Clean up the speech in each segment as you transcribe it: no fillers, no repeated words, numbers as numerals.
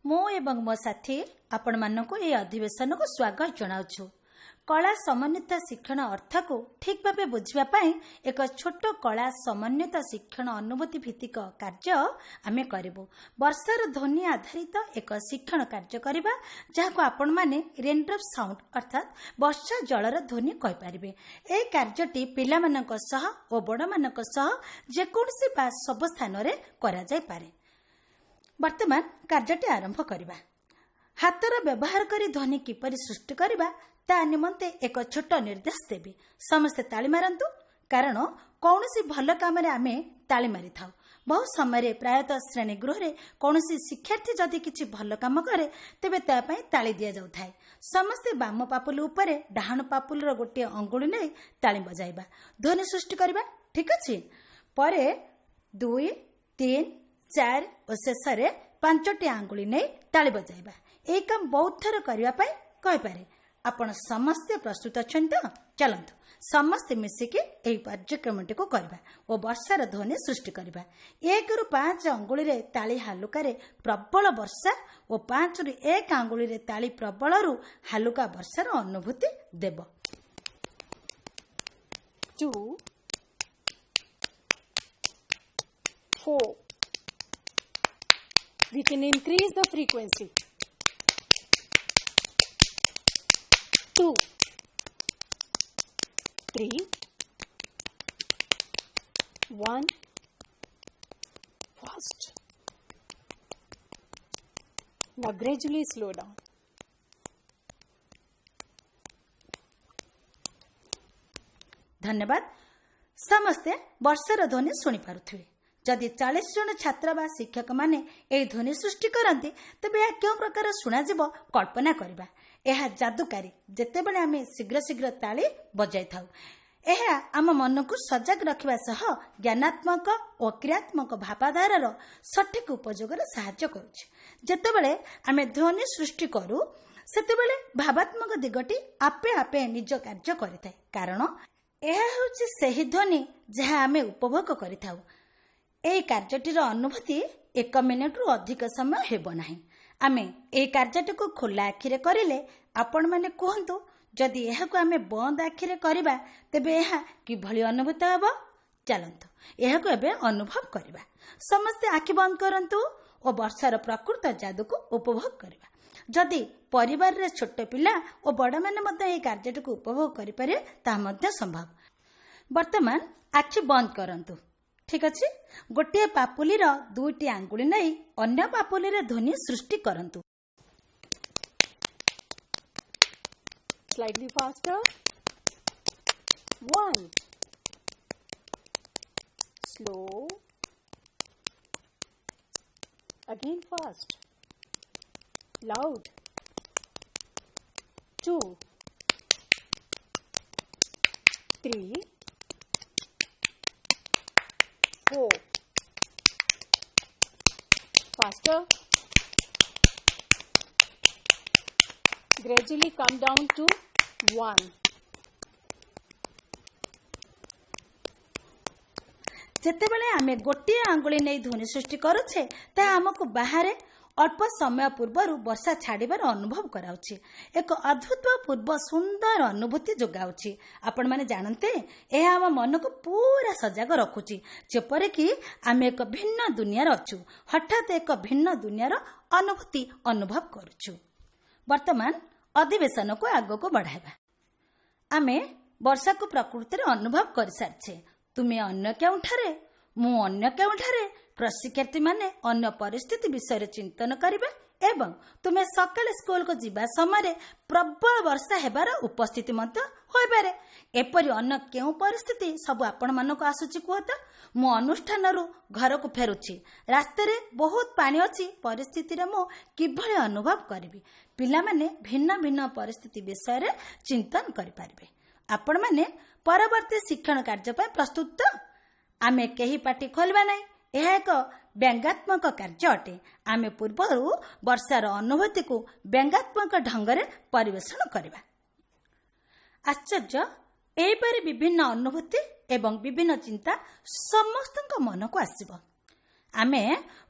मो एवं मो साथी आपण मानक ए अधिवेशन को स्वागत जनाउछु। कला समन्वित शिक्षण अर्थ को ठीक भाव बुझापी एक छोट कला समन्वित शिक्षण अनुभूति भित्तिक कार्य आमे करिबु। वर्षार ध्वनि आधारित एक शिक्षण कार्य करिबा जहाको आपण माने रेनड्रॉप साउंड अर्थात वर्षा जलर ध्वनि कहि पारिबे। ए कार्यटी पिला मानक सह ओ बड़ मानक सह जेकोसी बा सब स्थान रे करा जाय पारे। वर्तमान कार्यटी आरंभ करिबा। हातर व्यवहार करी ध्वनि किपरि सृष्टि करिबा ता निमंते एक छोट निर्देश देबी। समस्ते ताली मारंतु कारण कौनसी भल काम रे आमे ताली मारि थाउ। बहु समय प्रायतः श्रेणी गृह रे कौनसी शिक्षार्थी जदि किछि भल काम करे तेबे ता पई ताली दिया जाउ थाए। समस्ते बाम पापुल उपरे डाहाण पापुल रो गोटे अंगुली नै ताली बजाइबा, ध्वनि सृष्टि करिबा। ठीक अछि। परे 2 3 4 और शेषरे 5टी आंगुली नै ताली बजाइबा। ए काम बहुत थर करिबा पई कहि पारे। आपण समस्त प्रस्तुत अछन तो चलंतु समस्त मिसिकी एही कार्यक्रमटी को करबा ओ वर्षार ध्वनि सृष्टि करबा। 1 रु 5 अंगुली रे ताली हालुका प्रबल वर्षा ओ 5 रु 1 अंगुली रे ताली प्रबल रु हालुका वर्षार अनुभूति देब। 2 4 We can increase the frequency. 2 3 1 Fast. Now gradually slow down. धन्यवाद। समस्ते वर्षार ध्वनि शुणी पारुथिबे। जदि 40 जन छात्र बा शिक्षक माने ए ध्वनि सृष्टि करते तेबे यह क्यों प्रकार शुणा जीव कल्पना करबा। यह जादुकारी जेतेबेले आमे शीघ्र शीघ्र ताली बजाई थाउ। यह आम मन को सजग रखिबा सह ज्ञानात्मक और क्रियात्मक भावधारार सठिक उपयोग साहाय्य करुछि। जेतेबेले आमे ध्वनि सृष्टि करू सेतेबेले भावात्मक दिगटी आपे आपे निज कार्य करिथाय। कारण यह होछि सही ध्वनि जहा आमे उपभोग करिथाउ। ए कार्यटीर अनुभूति 1 मिनिट रु अधिक समय हेबो नाही। आमे ए कार्यटी को खोला आखिरे करिले आपण माने कहंतु जदि एहा को आमे बंद आखिरे करिबा तेबे एहा किभली अनुभूत हेबो। चलंतु एहा को एबे अनुभव करिबा। समस्त आखि बंद करंतु ओ वर्षार प्रकृत जादू को उपभोग करिबा। जदि परिवार रे छोट पिला ओ बड़ माने मते ए कार्यटी को उपभोग करि पारे ता मध्य संभव। वर्तमान आखि बंद करंतु। ठीक अछि। गोटे पापुली रो 2टी आंगुली नै अन्य पापुली रे ध्वनि सृष्टि करंतु। Slightly faster. 1 Slow. Again fast. Loud. 2 3 4 Faster. Gradually come down to 1. जेतेबेले आमे गोटे आंगुली नै ध्वनि सृष्टि करूछे ता हमको बाहरे अल्प समय पूर्व वर्षा छाड़िबार अनुभव कराउछि। एक अद्भुत पूर्व सुंदर अनुभूति जोगाउछि। आपण माने जानते ए हम मन को पूरा सजग रखुछि जेपरे कि आमे एक भिन्न दुनिया रे अछु। हठात एक भिन्न दुनिया रो अनुभूति अनुभव करूछु। वर्तमान अधिवेशन को आगो को बढ़ाइबा। आमे वर्षा को प्रकृति रे अनुभव कर सारछे। तुमे अन्य केउठारे मु अन्य केउठारे प्रशिक्षार्थी माने अन्य परिस्थिति विषय चिंतन करिबे एवं तुमे सकाले स्कूल को जीवा समय प्रबल वर्षा हेबार उपस्थिति मत होय पारे। एपरि अन्य केउ परिस्थिति सब आपण मानको आसुची कहत। मु अनुष्ठान रु घर को फेरुची। रास्ता रे बहुत पानी अछि। परिस्थिति रे मु किभली अनुभव करिवि। पिला माने भिन्न भिन्न परिस्थिति विषय रे चिंतन करि पारिबे। आपण माने परवर्ती शिक्षण कार्य पर प्रस्तुत तो? आमे केही पाटी खोलबा नै। यह एक व्यंगात्मक कार्य अटे। आमे पूर्वरु वर्षार अनुभूति को व्यंगात्मक ढंग रे परिवेषण करबा। आश्चर्य एपरि विभिन्न अनुभूति एवं विभिन्न चिंता समस्त मन को आसीबो। आमे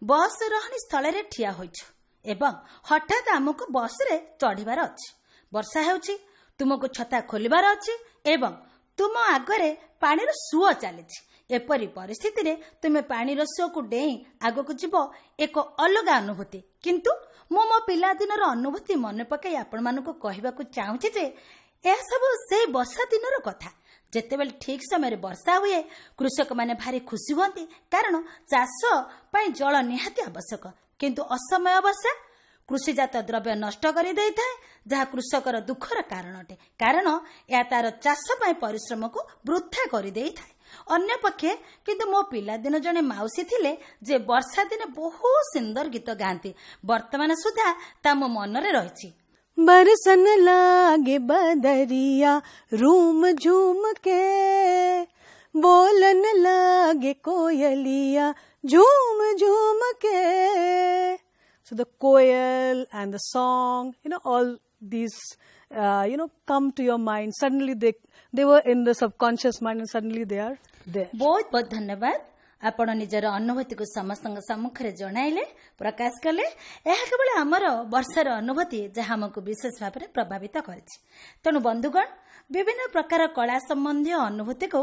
बस रहनी स्थल रे ठिया होइछु। ଏବଂ ହଠାତ୍ ଆମକୁ ବସ୍ରେ ଚଢ଼ିବାର ଅଛି। ବର୍ଷା ହେଉଛି, ତୁମକୁ ଛତା ଖୋଲିବାର ଅଛି ଏବଂ ତୁମ ଆଗରେ ପାଣିର ସୁଅ ଚାଲିଛି। ଏପରି ପରିସ୍ଥିତିରେ ତୁମେ ପାଣିର ସୁଅକୁ ଡେଇଁ ଆଗକୁ ଯିବ, ଏକ ଅଲଗା ଅନୁଭୂତି। କିନ୍ତୁ ମୁଁ ମୋ ପିଲାଦିନର ଅନୁଭୂତି ମନେ ପକାଇ ଆପଣମାନଙ୍କୁ କହିବାକୁ ଚାହୁଁଛି ଯେ ଏହାସବୁ ସେହି ବର୍ଷା ଦିନର କଥା। ଯେତେବେଳେ ଠିକ୍ ସମୟରେ ବର୍ଷା ହୁଏ, କୃଷକମାନେ ଭାରି ଖୁସି ହୁଅନ୍ତି, କାରଣ ଚାଷ ପାଇଁ ଜଳ ନିହାତି ଆବଶ୍ୟକ। କିନ୍ତୁ ଅସମୟ ବର୍ଷା କୃଷିଜାତ ଦ୍ରବ୍ୟ ନଷ୍ଟ କରିଦେଇଥାଏ, ଯାହା କୃଷକର ଦୁଃଖର କାରଣ ଅଟେ, କାରଣ ଏହା ତାର ଚାଷ ପାଇଁ ପରିଶ୍ରମକୁ ବୃଥା କରିଦେଇଥାଏ। ଅନ୍ୟପକ୍ଷେ କିନ୍ତୁ ମୋ ପିଲାଦିନ ଜଣେ ମାଉସୀ ଥିଲେ, ଯେ ବର୍ଷା ଦିନେ ବହୁତ ସୁନ୍ଦର ଗୀତ ଗାଆନ୍ତି। ବର୍ତ୍ତମାନ ସୁଦ୍ଧା ତା ମୋ ମନରେ ରହିଛି। बरसन लागे बदरिया रूम झूम के, बोलन लागे कोयलिया झूम झूम के. So the koel and the song, all these, come to your mind. Suddenly they were in the subconscious mind and suddenly they are there. ବହୁତ ବହୁତ ଧନ୍ୟବାଦ। ଆପଣ ନିଜର ଅନୁଭୂତିକୁ ସମସ୍ତଙ୍କ ସମ୍ମୁଖରେ ଜଣାଇଲେ, ପ୍ରକାଶ କଲେ। ଏହା କେବଳ ଆମର ବର୍ଷାର ଅନୁଭୂତି, ଯାହା ଆମକୁ ବିଶେଷ ଭାବରେ ପ୍ରଭାବିତ କରିଛି। ତେଣୁ ବନ୍ଧୁଗଣ, ବିଭିନ୍ନ ପ୍ରକାର କଳା ସମ୍ବନ୍ଧୀୟ ଅନୁଭୂତିକୁ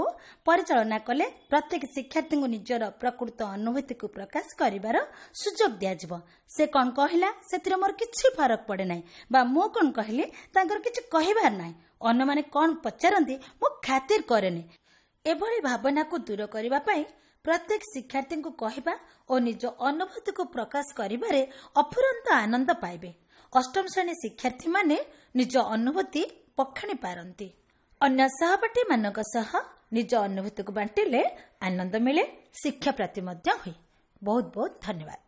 ପରିଚାଳନା କଲେ ପ୍ରତ୍ୟେକ ଶିକ୍ଷାର୍ଥୀଙ୍କୁ ନିଜର ପ୍ରକୃତ ଅନୁଭୂତିକୁ ପ୍ରକାଶ କରିବାର ସୁଯୋଗ ଦିଆଯିବ। ସେ କ'ଣ କହିଲା ସେଥିରେ ମୋର କିଛି ଫରକ ପଡ଼େ ନାହିଁ, ବା ମୁଁ କ'ଣ କହିଲି ତାଙ୍କର କିଛି କହିବାର ନାହିଁ। ଅନ୍ୟମାନେ କ'ଣ ପଚାରନ୍ତି ମୁଁ ଖାତିର କରେନି। ଏଭଳି ଭାବନାକୁ ଦୂର କରିବା ପାଇଁ ପ୍ରତ୍ୟେକ ଶିକ୍ଷାର୍ଥୀଙ୍କୁ କହିବା ଓ ନିଜ ଅନୁଭୂତିକୁ ପ୍ରକାଶ କରିବାରେ ଅଫୁରନ୍ତ ଆନନ୍ଦ ପାଇବେ। ଅଷ୍ଟମ ଶ୍ରେଣୀ ଶିକ୍ଷାର୍ଥୀମାନେ ନିଜ ଅନୁଭୂତି ପଖାଣି ପାରନ୍ତି। ଅନ୍ୟ ସହପାଠୀମାନଙ୍କ ସହ ନିଜ ଅନୁଭୂତିକୁ ବାଣ୍ଟିଲେ ଆନନ୍ଦ ମିଳେ, ଶିକ୍ଷା ପ୍ରାପ୍ତି ମଧ୍ୟ ହୁଏ। ବହୁତ ବହୁତ ଧନ୍ୟବାଦ।